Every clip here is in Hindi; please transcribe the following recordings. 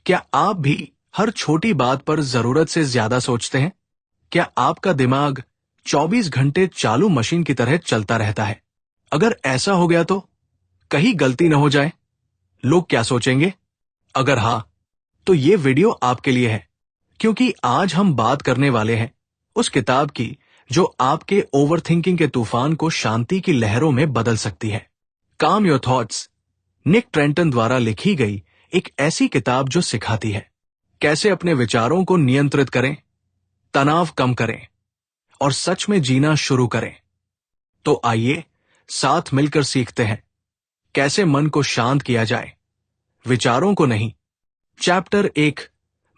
क्या आप भी हर छोटी बात पर जरूरत से ज्यादा सोचते हैं? क्या आपका दिमाग 24 घंटे चालू मशीन की तरह चलता रहता है? अगर ऐसा हो गया तो कहीं गलती न हो जाए, लोग क्या सोचेंगे? अगर हाँ, तो ये वीडियो आपके लिए है, क्योंकि आज हम बात करने वाले हैं उस किताब की जो आपके ओवरथिंकिंग के तूफान को शांति की लहरों में बदल सकती है। काम योर थॉट्स, निक ट्रेंटन द्वारा लिखी गई एक ऐसी किताब जो सिखाती है कैसे अपने विचारों को नियंत्रित करें, तनाव कम करें और सच में जीना शुरू करें। तो आइए साथ मिलकर सीखते हैं कैसे मन को शांत किया जाए, विचारों को नहीं। चैप्टर 1,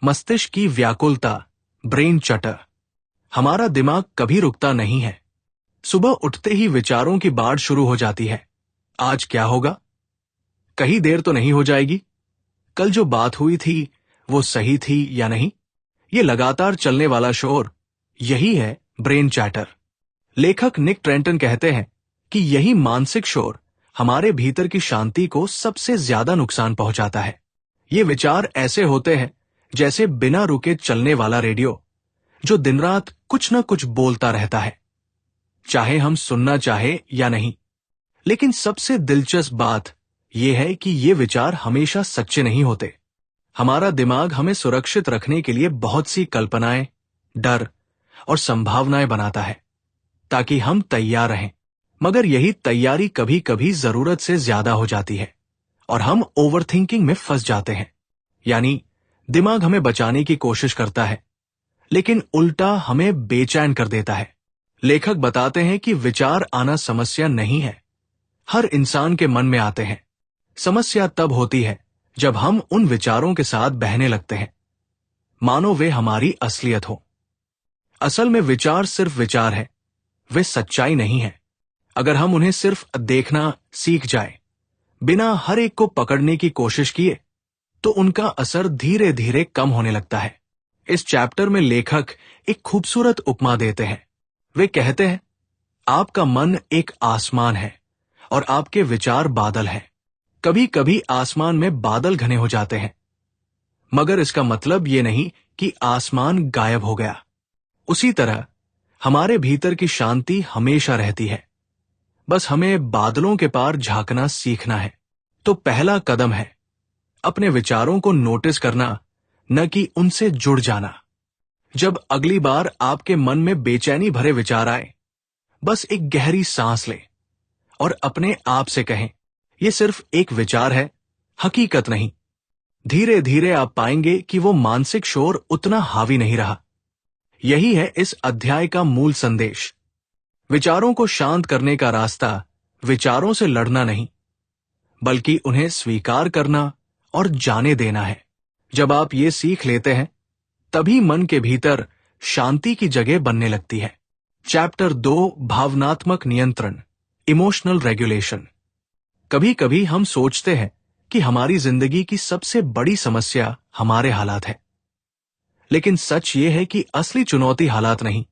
मस्तिष्क की व्याकुलता, ब्रेन चटर। हमारा दिमाग कभी रुकता नहीं है। सुबह उठते ही विचारों की बाढ़ शुरू हो जाती है। आज क्या होगा? कहीं देर तो नहीं हो जाएगी? कल जो बात हुई थी वो सही थी या नहीं? ये लगातार चलने वाला शोर, यही है ब्रेन चैटर। लेखक निक ट्रेंटन कहते हैं कि यही मानसिक शोर हमारे भीतर की शांति को सबसे ज्यादा नुकसान पहुंचाता है। ये विचार ऐसे होते हैं जैसे बिना रुके चलने वाला रेडियो, जो दिन रात कुछ न कुछ बोलता रहता है, चाहे हम सुनना चाहे या नहीं। लेकिन सबसे दिलचस्प बात यह है कि ये विचार हमेशा सच्चे नहीं होते। हमारा दिमाग हमें सुरक्षित रखने के लिए बहुत सी कल्पनाएं, डर और संभावनाएं बनाता है ताकि हम तैयार रहें। मगर यही तैयारी कभी कभी जरूरत से ज्यादा हो जाती है और हम ओवरथिंकिंग में फंस जाते हैं। यानी दिमाग हमें बचाने की कोशिश करता है, लेकिन उल्टा हमें बेचैन कर देता है। लेखक बताते हैं कि विचार आना समस्या नहीं है। हर इंसान के मन में आते हैं। समस्या तब होती है जब हम उन विचारों के साथ बहने लगते हैं, मानो वे हमारी असलियत हो। असल में विचार सिर्फ विचार है, वे सच्चाई नहीं है। अगर हम उन्हें सिर्फ देखना सीख जाए, बिना हर एक को पकड़ने की कोशिश किए, तो उनका असर धीरे धीरे कम होने लगता है। इस चैप्टर में लेखक एक खूबसूरत उपमा देते हैं। वे कहते हैं, आपका मन एक आसमान है और आपके विचार बादल हैं। कभी कभी आसमान में बादल घने हो जाते हैं, मगर इसका मतलब ये नहीं कि आसमान गायब हो गया। उसी तरह हमारे भीतर की शांति हमेशा रहती है, बस हमें बादलों के पार झांकना सीखना है। तो पहला कदम है अपने विचारों को नोटिस करना, न कि उनसे जुड़ जाना। जब अगली बार आपके मन में बेचैनी भरे विचार आए, बस एक गहरी सांस लें और अपने आप से कहें, यह सिर्फ एक विचार है, हकीकत नहीं। धीरे धीरे आप पाएंगे कि वो मानसिक शोर उतना हावी नहीं रहा। यही है इस अध्याय का मूल संदेश। विचारों को शांत करने का रास्ता विचारों से लड़ना नहीं, बल्कि उन्हें स्वीकार करना और जाने देना है। जब आप ये सीख लेते हैं, तभी मन के भीतर शांति की जगह बनने लगती है। चैप्टर 2, भावनात्मक नियंत्रण, इमोशनल रेगुलेशन। कभी कभी हम सोचते हैं कि हमारी जिंदगी की सबसे बड़ी समस्या हमारे हालात है, लेकिन सच ये है कि असली चुनौती हालात नहीं,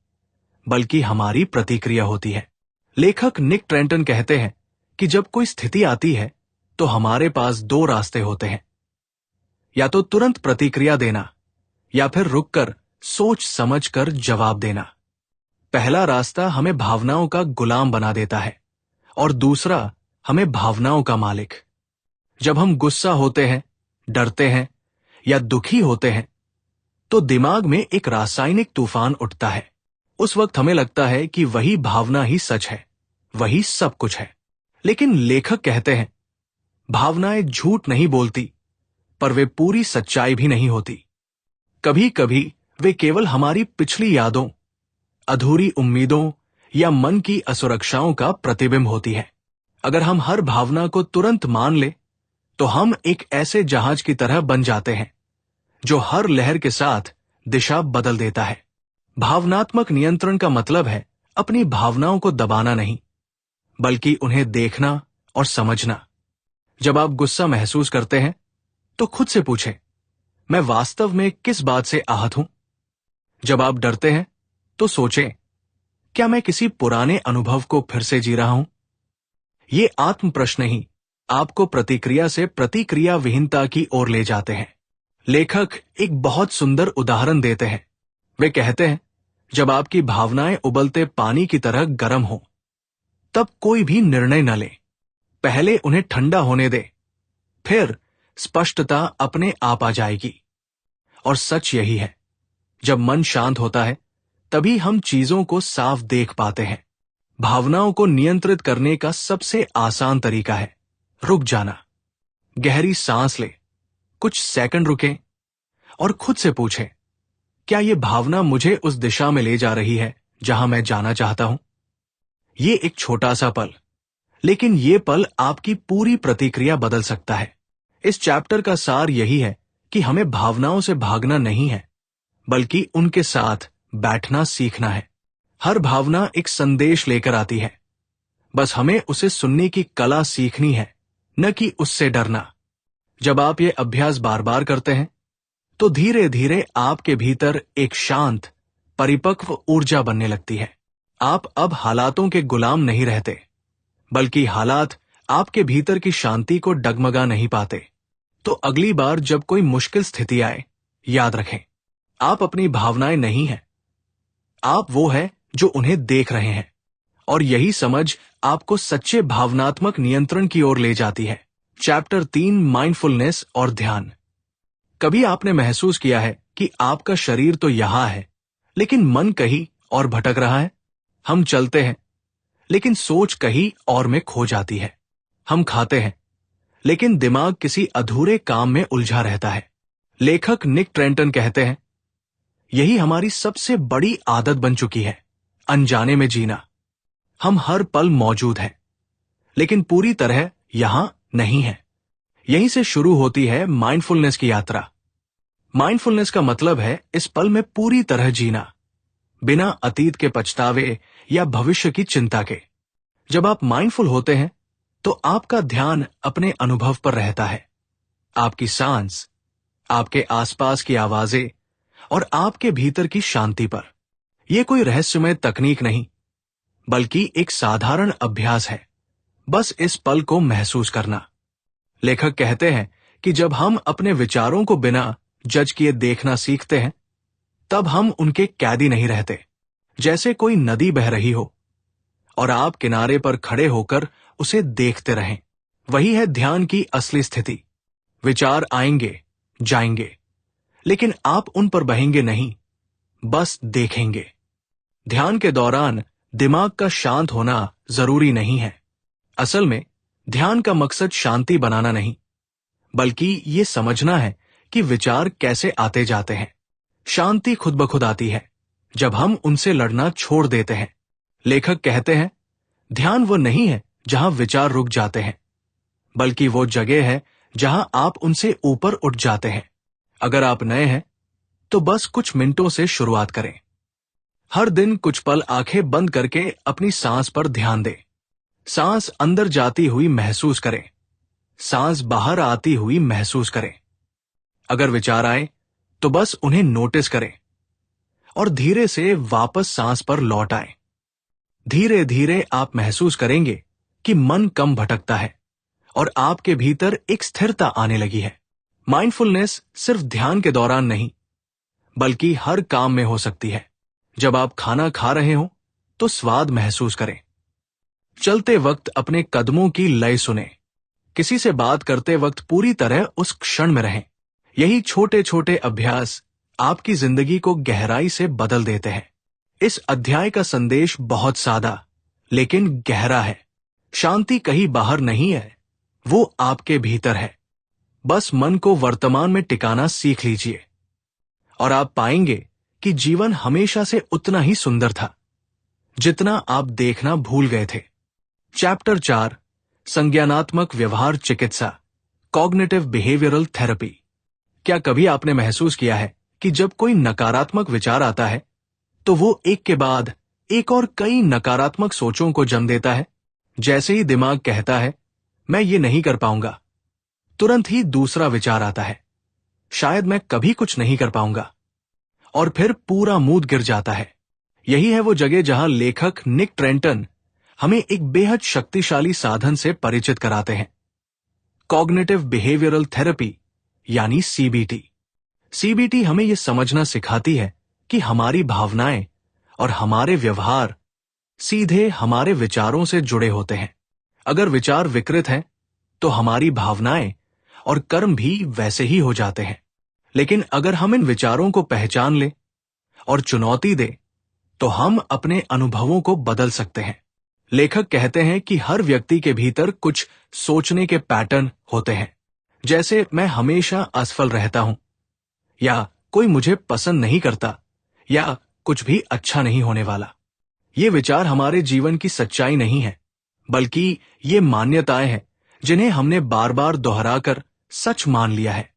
बल्कि हमारी प्रतिक्रिया होती है। लेखक निक ट्रेंटन कहते हैं कि जब कोई स्थिति आती है तो हमारे पास 2 रास्ते होते हैं, या तो तुरंत प्रतिक्रिया देना या फिर रुककर सोच समझकर जवाब देना। पहला रास्ता हमें भावनाओं का गुलाम बना देता है और दूसरा हमें भावनाओं का मालिक। जब हम गुस्सा होते हैं, डरते हैं या दुखी होते हैं, तो दिमाग में एक रासायनिक तूफान उठता है। उस वक्त हमें लगता है कि वही भावना ही सच है, वही सब कुछ है। लेकिन लेखक कहते हैं, भावनाएं झूठ नहीं बोलती, पर वे पूरी सच्चाई भी नहीं होती। कभी कभी वे केवल हमारी पिछली यादों, अधूरी उम्मीदों या मन की असुरक्षाओं का प्रतिबिंब होती है। अगर हम हर भावना को तुरंत मान ले, तो हम एक ऐसे जहाज की तरह बन जाते हैं जो हर लहर के साथ दिशा बदल देता है। भावनात्मक नियंत्रण का मतलब है अपनी भावनाओं को दबाना नहीं, बल्कि उन्हें देखना और समझना। जब आप गुस्सा महसूस करते हैं, तो खुद से पूछें, मैं वास्तव में किस बात से आहत हूं? जब आप डरते हैं, तो सोचें, क्या मैं किसी पुराने अनुभव को फिर से जी रहा हूं? ये आत्म प्रश्न ही आपको प्रतिक्रिया से प्रतिक्रिया विहीनता की ओर ले जाते हैं। लेखक एक बहुत सुंदर उदाहरण देते हैं। वे कहते हैं, जब आपकी भावनाएं उबलते पानी की तरह गर्म हो, तब कोई भी निर्णय न ले। पहले उन्हें ठंडा होने दे, फिर स्पष्टता अपने आप आ जाएगी। और सच यही है, जब मन शांत होता है तभी हम चीजों को साफ देख पाते हैं। भावनाओं को नियंत्रित करने का सबसे आसान तरीका है रुक जाना। गहरी सांस ले, कुछ सेकंड रुकें और खुद से पूछें, क्या यह भावना मुझे उस दिशा में ले जा रही है जहां मैं जाना चाहता हूं? ये एक छोटा सा पल, लेकिन ये पल आपकी पूरी प्रतिक्रिया बदल सकता है। इस चैप्टर का सार यही है कि हमें भावनाओं से भागना नहीं है, बल्कि उनके साथ बैठना सीखना है। हर भावना एक संदेश लेकर आती है, बस हमें उसे सुनने की कला सीखनी है, न कि उससे डरना। जब आप ये अभ्यास बार बार करते हैं, तो धीरे धीरे आपके भीतर एक शांत, परिपक्व ऊर्जा बनने लगती है। आप अब हालातों के गुलाम नहीं रहते, बल्कि हालात आपके भीतर की शांति को डगमगा नहीं पाते। तो अगली बार जब कोई मुश्किल स्थिति आए, याद रखें, आप अपनी भावनाएं नहीं हैं, आप वो है जो उन्हें देख रहे हैं। और यही समझ आपको सच्चे भावनात्मक नियंत्रण की ओर ले जाती है। चैप्टर 3, माइंडफुलनेस और ध्यान। कभी आपने महसूस किया है कि आपका शरीर तो यहां है, लेकिन मन कहीं और भटक रहा है? हम चलते हैं, लेकिन सोच कहीं और में खो जाती है। हम खाते हैं, लेकिन दिमाग किसी अधूरे काम में उलझा रहता है। लेखक निक ट्रेंटन कहते हैं, यही हमारी सबसे बड़ी आदत बन चुकी है, अनजाने में जीना। हम हर पल मौजूद हैं, लेकिन पूरी तरह यहां नहीं है। यहीं से शुरू होती है माइंडफुलनेस की यात्रा। माइंडफुलनेस का मतलब है इस पल में पूरी तरह जीना, बिना अतीत के पछतावे या भविष्य की चिंता के। जब आप माइंडफुल होते हैं, तो आपका ध्यान अपने अनुभव पर रहता है, आपकी सांस, आपके आसपास की आवाजें और आपके भीतर की शांति पर। यह कोई रहस्यमय तकनीक नहीं, बल्कि एक साधारण अभ्यास है, बस इस पल को महसूस करना। लेखक कहते हैं कि जब हम अपने विचारों को बिना जज किए देखना सीखते हैं, तब हम उनके कैदी नहीं रहते। जैसे कोई नदी बह रही हो और आप किनारे पर खड़े होकर उसे देखते रहें। वही है ध्यान की असली स्थिति। विचार आएंगे, जाएंगे, लेकिन आप उन पर बहेंगे नहीं, बस देखेंगे। ध्यान के दौरान दिमाग का शांत होना जरूरी नहीं है। असल में ध्यान का मकसद शांति बनाना नहीं, बल्कि ये समझना है कि विचार कैसे आते जाते हैं। शांति खुद ब खुद आती है जब हम उनसे लड़ना छोड़ देते हैं। लेखक कहते हैं, ध्यान वो नहीं है जहां विचार रुक जाते हैं, बल्कि वो जगह है जहां आप उनसे ऊपर उठ जाते हैं। अगर आप नए हैं, तो बस कुछ मिनटों से शुरुआत करें। हर दिन कुछ पल आंखें बंद करके अपनी सांस पर ध्यान दें। सांस अंदर जाती हुई महसूस करें, सांस बाहर आती हुई महसूस करें। अगर विचार आए, तो बस उन्हें नोटिस करें और धीरे से वापस सांस पर लौट आएं। धीरे धीरे आप महसूस करेंगे कि मन कम भटकता है और आपके भीतर एक स्थिरता आने लगी है। माइंडफुलनेस सिर्फ ध्यान के दौरान नहीं, बल्कि हर काम में हो सकती है। जब आप खाना खा रहे हो, तो स्वाद महसूस करें। चलते वक्त अपने कदमों की लय सुने। किसी से बात करते वक्त पूरी तरह उस क्षण में रहें। यही छोटे छोटे अभ्यास आपकी जिंदगी को गहराई से बदल देते हैं। इस अध्याय का संदेश बहुत सादा, लेकिन गहरा है। शांति कहीं बाहर नहीं है, वो आपके भीतर है। बस मन को वर्तमान में टिकाना सीख लीजिए और आप पाएंगे कि जीवन हमेशा से उतना ही सुंदर था, जितना आप देखना भूल गए थे। चैप्टर 4, संज्ञानात्मक व्यवहार चिकित्सा, कॉग्निटिव बिहेवियरल थेरेपी। क्या कभी आपने महसूस किया है कि जब कोई नकारात्मक विचार आता है, तो वो एक के बाद एक और कई नकारात्मक सोचों को जन्म देता है? जैसे ही दिमाग कहता है, मैं ये नहीं कर पाऊंगा, तुरंत ही दूसरा विचार आता है, शायद मैं कभी कुछ नहीं कर पाऊंगा, और फिर पूरा मूड गिर जाता है। यही है वो जगह जहां लेखक निक ट्रेंटन हमें एक बेहद शक्तिशाली साधन से परिचित कराते हैं, कॉग्निटिव बिहेवियरल थेरेपी यानी सीबीटी। सीबीटी हमें यह समझना सिखाती है कि हमारी भावनाएं और हमारे व्यवहार सीधे हमारे विचारों से जुड़े होते हैं। अगर विचार विकृत हैं, तो हमारी भावनाएं और कर्म भी वैसे ही हो जाते हैं। लेकिन अगर हम इन विचारों को पहचान लें और चुनौती दें, तो हम अपने अनुभवों को बदल सकते हैं। लेखक कहते हैं कि हर व्यक्ति के भीतर कुछ सोचने के पैटर्न होते हैं, जैसे मैं हमेशा असफल रहता हूं, या कोई मुझे पसंद नहीं करता, या कुछ भी अच्छा नहीं होने वाला। ये विचार हमारे जीवन की सच्चाई नहीं है, बल्कि ये मान्यताएं हैं जिन्हें हमने बार बार दोहराकर सच मान लिया है।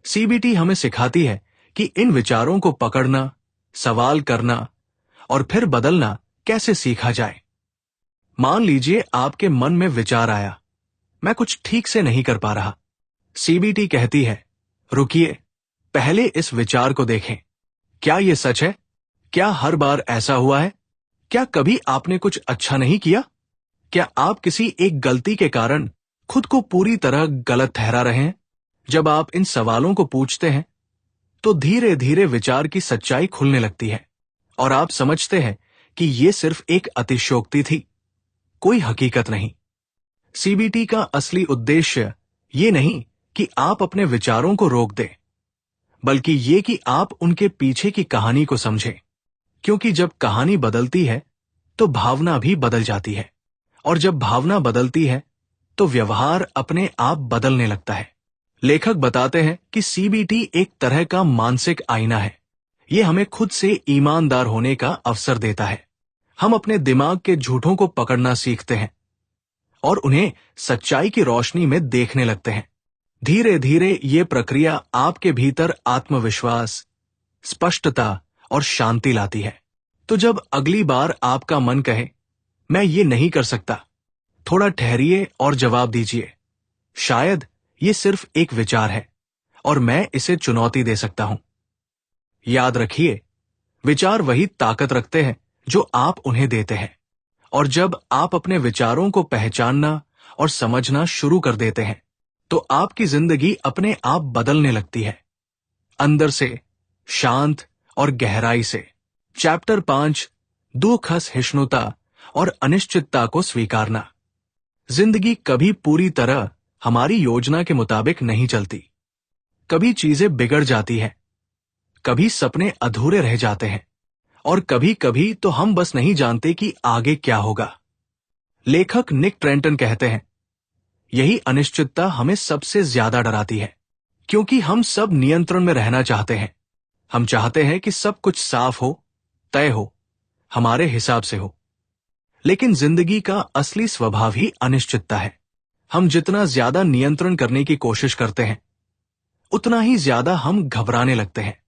सीबीटी हमें सिखाती है कि इन विचारों को पकड़ना, सवाल करना और फिर बदलना कैसे सीखा जाए। मान लीजिए आपके मन में विचार आया, मैं कुछ ठीक से नहीं कर पा रहा। सीबीटी कहती है, रुकिए, पहले इस विचार को देखें। क्या यह सच है? क्या हर बार ऐसा हुआ है? क्या कभी आपने कुछ अच्छा नहीं किया? क्या आप किसी एक गलती के कारण खुद को पूरी तरह गलत ठहरा रहे हैं? जब आप इन सवालों को पूछते हैं, तो धीरे धीरे विचार की सच्चाई खुलने लगती है और आप समझते हैं कि यह सिर्फ एक अतिशयोक्ति थी, कोई हकीकत नहीं। सीबीटी का असली उद्देश्य ये नहीं कि आप अपने विचारों को रोक दें, बल्कि ये कि आप उनके पीछे की कहानी को समझें। क्योंकि जब कहानी बदलती है, तो भावना भी बदल जाती है, और जब भावना बदलती है, तो व्यवहार अपने आप बदलने लगता है। लेखक बताते हैं कि सीबीटी एक तरह का मानसिक आईना है। यह हमें खुद से ईमानदार होने का अवसर देता है। हम अपने दिमाग के झूठों को पकड़ना सीखते हैं और उन्हें सच्चाई की रोशनी में देखने लगते हैं। धीरे धीरे ये प्रक्रिया आपके भीतर आत्मविश्वास, स्पष्टता और शांति लाती है। तो जब अगली बार आपका मन कहे, मैं ये नहीं कर सकता, थोड़ा ठहरिए और जवाब दीजिए, शायद ये सिर्फ एक विचार है और मैं इसे चुनौती दे सकता हूं। याद रखिए, विचार वही ताकत रखते हैं जो आप उन्हें देते हैं। और जब आप अपने विचारों को पहचानना और समझना शुरू कर देते हैं, तो आपकी जिंदगी अपने आप बदलने लगती है, अंदर से, शांत और गहराई से। चैप्टर 5, दुख, असहिष्णुता और अनिश्चितता को स्वीकारना। जिंदगी कभी पूरी तरह हमारी योजना के मुताबिक नहीं चलती। कभी चीजें बिगड़ जाती हैं, कभी सपने अधूरे रह जाते हैं, और कभी कभी तो हम बस नहीं जानते कि आगे क्या होगा। लेखक निक ट्रेंटन कहते हैं, यही अनिश्चितता हमें सबसे ज्यादा डराती है, क्योंकि हम सब नियंत्रण में रहना चाहते हैं। हम चाहते हैं कि सब कुछ साफ हो, तय हो, हमारे हिसाब से हो। लेकिन जिंदगी का असली स्वभाव ही अनिश्चितता है। हम जितना ज्यादा नियंत्रण करने की कोशिश करते हैं, उतना ही ज्यादा हम घबराने लगते हैं।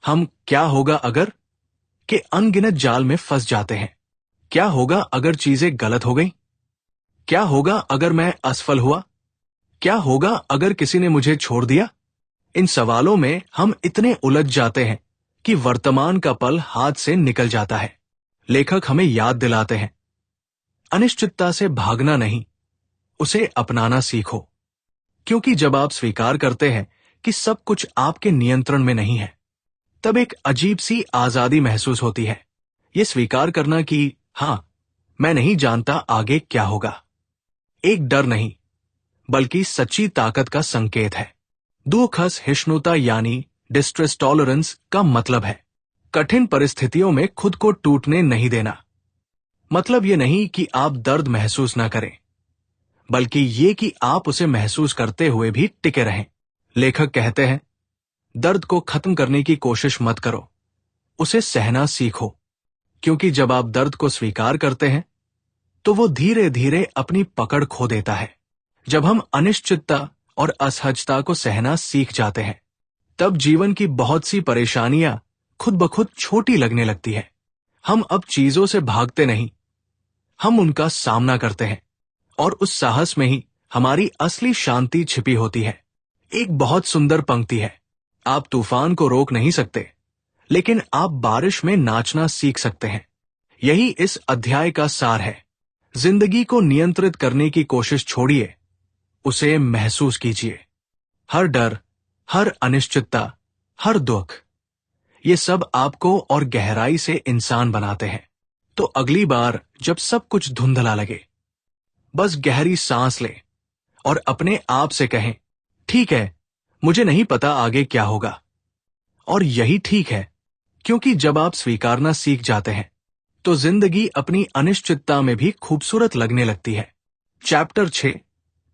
हम क्या होगा अगर के अनगिनत जाल में फंस जाते हैं। क्या होगा अगर चीजें गलत हो गई? क्या होगा अगर मैं असफल हुआ? क्या होगा अगर किसी ने मुझे छोड़ दिया? इन सवालों में हम इतने उलझ जाते हैं कि वर्तमान का पल हाथ से निकल जाता है। लेखक हमें याद दिलाते हैं, अनिश्चितता से भागना नहीं, उसे अपनाना सीखो। क्योंकि जब आप स्वीकार करते हैं कि सब कुछ आपके नियंत्रण में नहीं है, तब एक अजीब सी आजादी महसूस होती है। यह स्वीकार करना कि हां, मैं नहीं जानता आगे क्या होगा, एक डर नहीं, बल्कि सच्ची ताकत का संकेत है। दुख, असहिष्णुता यानी डिस्ट्रेस टॉलरेंस का मतलब है कठिन परिस्थितियों में खुद को टूटने नहीं देना। मतलब ये नहीं कि आप दर्द महसूस ना करें, बल्कि ये कि आप उसे महसूस करते हुए भी टिके रहें। लेखक कहते हैं, दर्द को खत्म करने की कोशिश मत करो, उसे सहना सीखो। क्योंकि जब आप दर्द को स्वीकार करते हैं, तो वो धीरे धीरे अपनी पकड़ खो देता है। जब हम अनिश्चितता और असहजता को सहना सीख जाते हैं, तब जीवन की बहुत सी परेशानियां खुद ब खुद छोटी लगने लगती है। हम अब चीजों से भागते नहीं, हम उनका सामना करते हैं, और उस साहस में ही हमारी असली शांति छिपी होती है। एक बहुत सुंदर पंक्ति है, आप तूफान को रोक नहीं सकते, लेकिन आप बारिश में नाचना सीख सकते हैं। यही इस अध्याय का सार है। जिंदगी को नियंत्रित करने की कोशिश छोड़िए, उसे महसूस कीजिए। हर डर, हर अनिश्चितता, हर दुख, ये सब आपको और गहराई से इंसान बनाते हैं। तो अगली बार जब सब कुछ धुंधला लगे, बस गहरी सांस लें और अपने आप से कहें, ठीक है, मुझे नहीं पता आगे क्या होगा। और यही ठीक है, क्योंकि जब आप स्वीकारना सीख जाते हैं तो जिंदगी अपनी अनिश्चितता में भी खूबसूरत लगने लगती है। चैप्टर 6,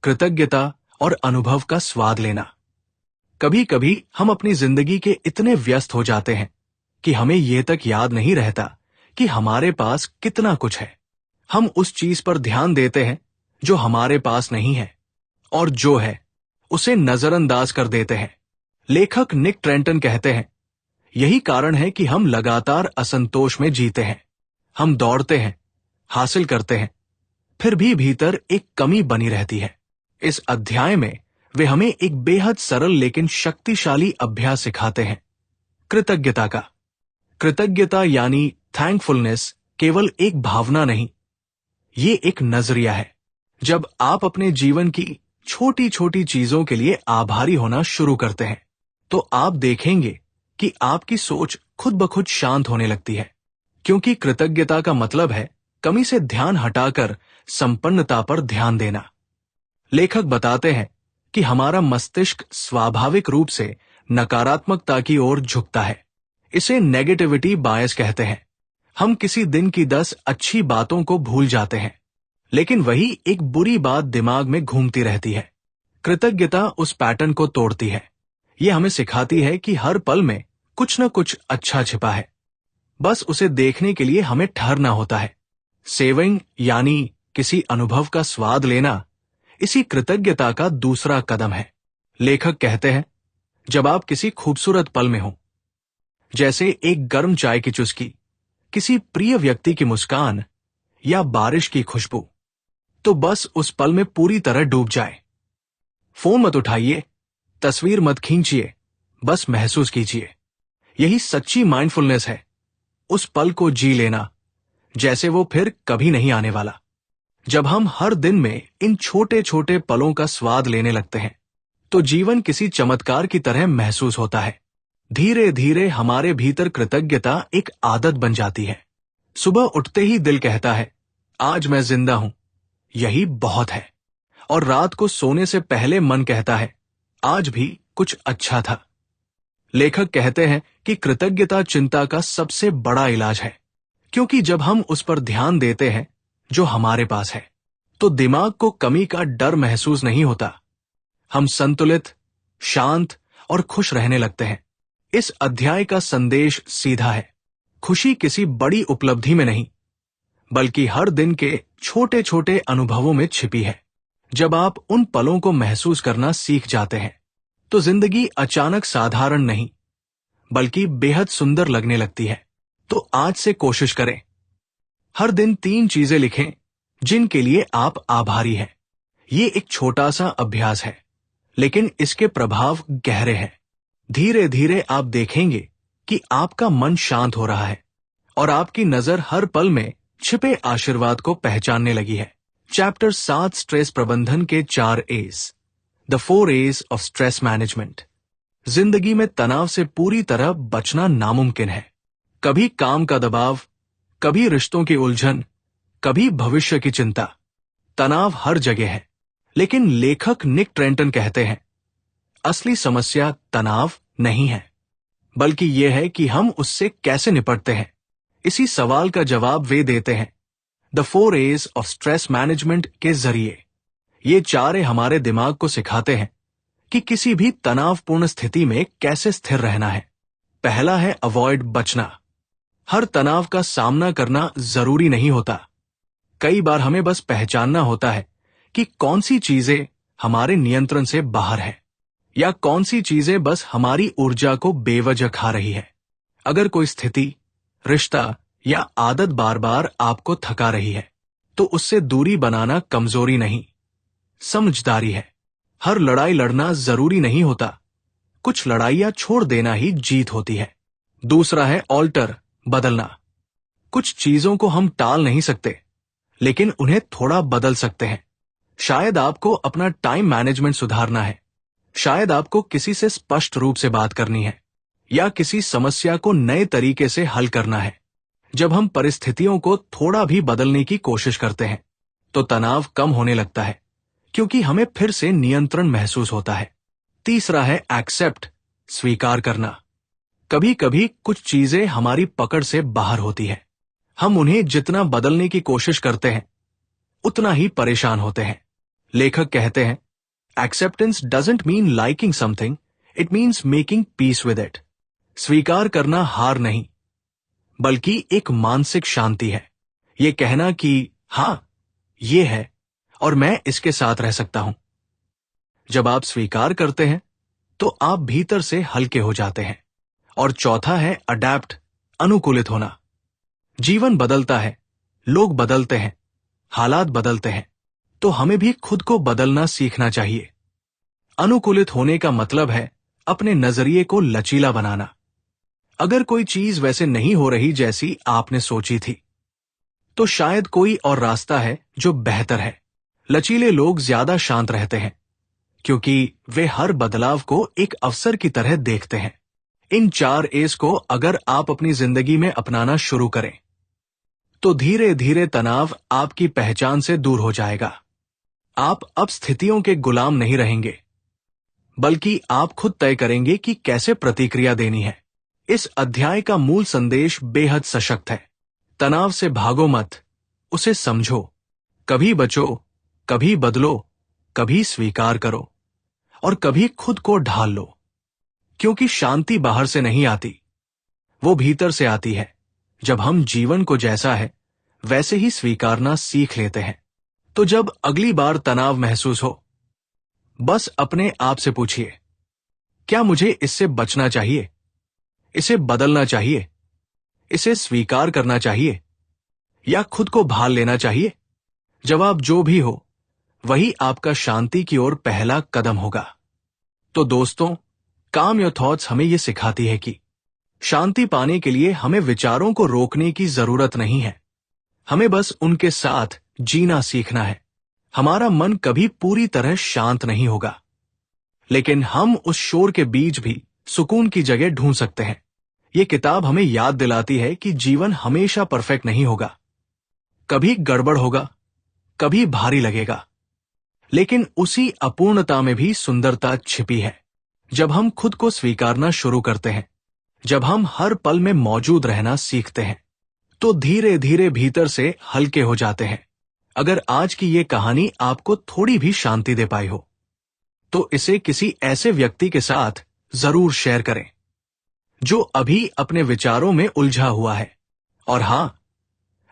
कृतज्ञता और अनुभव का स्वाद लेना। कभी कभी हम अपनी जिंदगी के इतने व्यस्त हो जाते हैं कि हमें यह तक याद नहीं रहता कि हमारे पास कितना कुछ है। हम उस चीज पर ध्यान देते हैं जो हमारे पास नहीं है, और जो है उसे नजरअंदाज कर देते हैं। लेखक निक ट्रेंटन कहते हैं, यही कारण है कि हम लगातार असंतोष में जीते हैं। हम दौड़ते हैं, हासिल करते हैं, फिर भी भीतर एक कमी बनी रहती है। इस अध्याय में वे हमें एक बेहद सरल लेकिन शक्तिशाली अभ्यास सिखाते हैं, कृतज्ञता का। कृतज्ञता यानी थैंकफुलनेस केवल एक भावना नहीं, ये एक नजरिया है। जब आप अपने जीवन की छोटी छोटी चीजों के लिए आभारी होना शुरू करते हैं तो आप देखेंगे कि आपकी सोच खुद ब खुद शांत होने लगती है, क्योंकि कृतज्ञता का मतलब है कमी से ध्यान हटाकर संपन्नता पर ध्यान देना। लेखक बताते हैं कि हमारा मस्तिष्क स्वाभाविक रूप से नकारात्मकता की ओर झुकता है। इसे नेगेटिविटी बायस कहते हैं। हम किसी दिन की 10 अच्छी बातों को भूल जाते हैं, लेकिन वही एक बुरी बात दिमाग में घूमती रहती है। कृतज्ञता उस पैटर्न को तोड़ती है। यह हमें सिखाती है कि हर पल में कुछ न कुछ अच्छा छिपा है, बस उसे देखने के लिए हमें ठहरना होता है। सेविंग यानी किसी अनुभव का स्वाद लेना इसी कृतज्ञता का दूसरा कदम है। लेखक कहते हैं, जब आप किसी खूबसूरत पल में हो, जैसे एक गर्म चाय की चुस्की, किसी प्रिय व्यक्ति की मुस्कान या बारिश की खुशबू, तो बस उस पल में पूरी तरह डूब जाए। फोन मत उठाइए, तस्वीर मत खींचिए, बस महसूस कीजिए। यही सच्ची माइंडफुलनेस है, उस पल को जी लेना जैसे वो फिर कभी नहीं आने वाला। जब हम हर दिन में इन छोटे छोटे पलों का स्वाद लेने लगते हैं तो जीवन किसी चमत्कार की तरह महसूस होता है। धीरे धीरे हमारे भीतर कृतज्ञता एक आदत बन जाती है। सुबह उठते ही दिल कहता है, आज मैं जिंदा हूं, यही बहुत है। और रात को सोने से पहले मन कहता है, आज भी कुछ अच्छा था। लेखक कहते हैं कि कृतज्ञता चिंता का सबसे बड़ा इलाज है, क्योंकि जब हम उस पर ध्यान देते हैं जो हमारे पास है तो दिमाग को कमी का डर महसूस नहीं होता। हम संतुलित, शांत और खुश रहने लगते हैं। इस अध्याय का संदेश सीधा है, खुशी किसी बड़ी उपलब्धि में नहीं, बल्कि हर दिन के छोटे छोटे अनुभवों में छिपी है। जब आप उन पलों को महसूस करना सीख जाते हैं तो जिंदगी अचानक साधारण नहीं, बल्कि बेहद सुंदर लगने लगती है। तो आज से कोशिश करें, हर दिन 3 चीजें लिखें जिनके लिए आप आभारी हैं। ये एक छोटा सा अभ्यास है, लेकिन इसके प्रभाव गहरे हैं। धीरे धीरे आप देखेंगे कि आपका मन शांत हो रहा है और आपकी नजर हर पल में छिपे आशीर्वाद को पहचानने लगी है। चैप्टर 7, स्ट्रेस प्रबंधन के 4 S, the 4 S of stress management. जिंदगी में तनाव से पूरी तरह बचना नामुमकिन है। कभी काम का दबाव, कभी रिश्तों की उलझन, कभी भविष्य की चिंता। तनाव हर जगह है, लेकिन लेखक निक ट्रेंटन कहते हैं, असली समस्या तनाव नहीं है, बल्कि यह है कि हम उससे कैसे निपटते हैं। इसी सवाल का जवाब वे देते हैं the 4 S of stress management के जरिए। ये 4 हमारे दिमाग को सिखाते हैं कि किसी भी तनावपूर्ण स्थिति में कैसे स्थिर रहना है। पहला है अवॉइड, बचना। हर तनाव का सामना करना जरूरी नहीं होता। कई बार हमें बस पहचानना होता है कि कौन सी चीजें हमारे नियंत्रण से बाहर है, या कौन सी चीजें बस हमारी ऊर्जा को बेवजह खा रही है। अगर कोई स्थिति, रिश्ता या आदत बार बार आपको थका रही है तो उससे दूरी बनाना कमजोरी नहीं, समझदारी है। हर लड़ाई लड़ना जरूरी नहीं होता, कुछ लड़ाइयां छोड़ देना ही जीत होती है। दूसरा है ऑल्टर, बदलना। कुछ चीजों को हम टाल नहीं सकते, लेकिन उन्हें थोड़ा बदल सकते हैं। शायद आपको अपना टाइम मैनेजमेंट सुधारना है, शायद आपको किसी से स्पष्ट रूप से बात करनी है, या किसी समस्या को नए तरीके से हल करना है। जब हम परिस्थितियों को थोड़ा भी बदलने की कोशिश करते हैं तो तनाव कम होने लगता है, क्योंकि हमें फिर से नियंत्रण महसूस होता है। तीसरा है एक्सेप्ट, स्वीकार करना। कभी कभी कुछ चीजें हमारी पकड़ से बाहर होती है। हम उन्हें जितना बदलने की कोशिश करते हैं उतना ही परेशान होते हैं। लेखक कहते हैं, acceptance doesn't mean liking something, it means making peace with it. स्वीकार करना हार नहीं, बल्कि एक मानसिक शांति है। ये कहना कि हां, ये है और मैं इसके साथ रह सकता हूं। जब आप स्वीकार करते हैं तो आप भीतर से हल्के हो जाते हैं। और चौथा है अडैप्ट, अनुकूलित होना। जीवन बदलता है, लोग बदलते हैं, हालात बदलते हैं, तो हमें भी खुद को बदलना सीखना चाहिए। अनुकूलित होने का मतलब है अपने नजरिए को लचीला बनाना। अगर कोई चीज वैसे नहीं हो रही जैसी आपने सोची थी, तो शायद कोई और रास्ता है जो बेहतर है। लचीले लोग ज्यादा शांत रहते हैं, क्योंकि वे हर बदलाव को एक अवसर की तरह देखते हैं। इन 4 एस को अगर आप अपनी जिंदगी में अपनाना शुरू करें, तो धीरे धीरे तनाव आपकी पहचान से दूर हो जाएगा। आप अब स्थितियों के गुलाम नहीं रहेंगे, बल्कि आप खुद तय करेंगे कि कैसे प्रतिक्रिया देनी है। इस अध्याय का मूल संदेश बेहद सशक्त है। तनाव से भागो मत, उसे समझो। कभी बचो, कभी बदलो, कभी स्वीकार करो और कभी खुद को ढाल लो। क्योंकि शांति बाहर से नहीं आती, वो भीतर से आती है, जब हम जीवन को जैसा है वैसे ही स्वीकारना सीख लेते हैं। तो जब अगली बार तनाव महसूस हो, बस अपने आप से पूछिए, क्या मुझे इससे बचना चाहिए, इसे बदलना चाहिए, इसे स्वीकार करना चाहिए या खुद को भाल लेना चाहिए? जवाब जो भी हो, वही आपका शांति की ओर पहला कदम होगा। तो दोस्तों, काम योर थॉट्स हमें यह सिखाती है कि शांति पाने के लिए हमें विचारों को रोकने की जरूरत नहीं है। हमें बस उनके साथ जीना सीखना है। हमारा मन कभी पूरी तरह शांत नहीं होगा, लेकिन हम उस शोर के बीच भी सुकून की जगह ढूंढ सकते हैं। ये किताब हमें याद दिलाती है कि जीवन हमेशा परफेक्ट नहीं होगा। कभी गड़बड़ होगा, कभी भारी लगेगा, लेकिन उसी अपूर्णता में भी सुंदरता छिपी है। जब हम खुद को स्वीकारना शुरू करते हैं, जब हम हर पल में मौजूद रहना सीखते हैं, तो धीरे धीरे भीतर से हल्के हो जाते हैं। अगर आज की ये कहानी आपको थोड़ी भी शांति दे पाई हो, तो इसे किसी ऐसे व्यक्ति के साथ जरूर शेयर करें जो अभी अपने विचारों में उलझा हुआ है। और हां,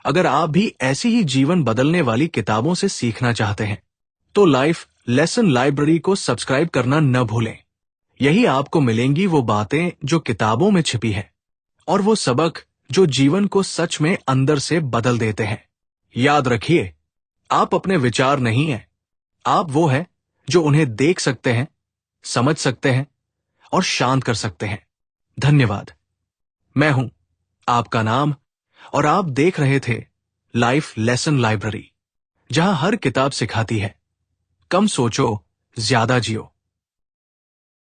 अगर आप भी ऐसी ही जीवन बदलने वाली किताबों से सीखना चाहते हैं, तो लाइफ लेसन लाइब्रेरी को सब्सक्राइब करना न भूलें। यही आपको मिलेंगी वो बातें जो किताबों में छिपी है, और वो सबक जो जीवन को सच में अंदर से बदल देते हैं। याद रखिए, आप अपने विचार नहीं हैं, आप वो हैं जो उन्हें देख सकते हैं, समझ सकते हैं और शांत कर सकते हैं। धन्यवाद। मैं हूं आपका नाम, और आप देख रहे थे लाइफ लेसन लाइब्रेरी, जहां हर किताब सिखाती है, कम सोचो, ज्यादा जियो।